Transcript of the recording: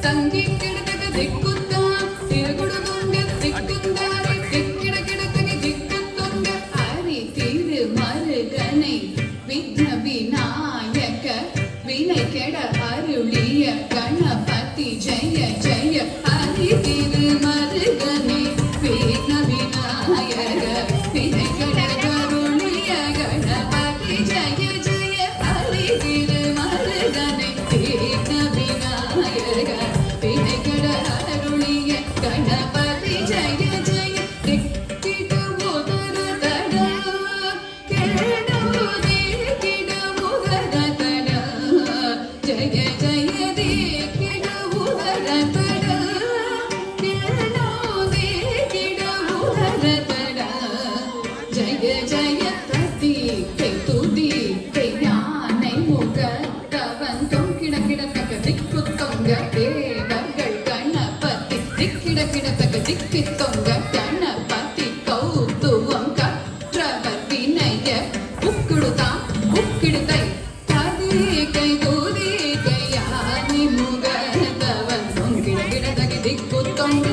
ತಂಗಿ ಕಿಡತಗ ದಿಕ್ಕುತ್ತ ತಿರುಗುಡು ಮುಂಗ ದಿಕ್ಕುತ್ತಾರೆ ದಿಕ್ಕಿಡ ಕಿಡತಗೆ ದಿಕ್ಕುತ್ತೊಂಗ ಹರಿ திரு மருகனை விக்ன விநாயக வினை கெட அருளிய கணபதி ஜெய ஜெய ஹரி திரு மருகனை விக்ன விநாயக வினை கெட அருளிய கணபதி ஜெய ஜெய ஹரி திரு மருகனை விக்ன விநாயக வினை கெட அருளிய கணபதி ஜெய ஜெய திக்கிட முதரு தட ಕೆಡವುದೇ ಕಿಡವುದರ ತಡ ಜಯ ಜಯ ದೇ ಕಿಡವುದರ ತಡ ಕೆಡವುದೇ ಕಿಡವುದರ ತಡ ಜಯ ಜಯ ಪ್ರತಿ ಕೈ ತುದಿ ಕೈ யானை முகத்தவன் தொங்கிட கிடத்தக்க திக்கு தொங்க தேவர்கள் கணபதி திக்கிட கிடத்தக்க திக்கி தொங்க கணபதி கௌத்துவம் கற்றவர் வினய உக்கிடுதான் உக்கிடுதை ததி கை தூதி கை யானை முகத்தவன் தொங்கிட கிடத்தக்க திக்கு தொங்க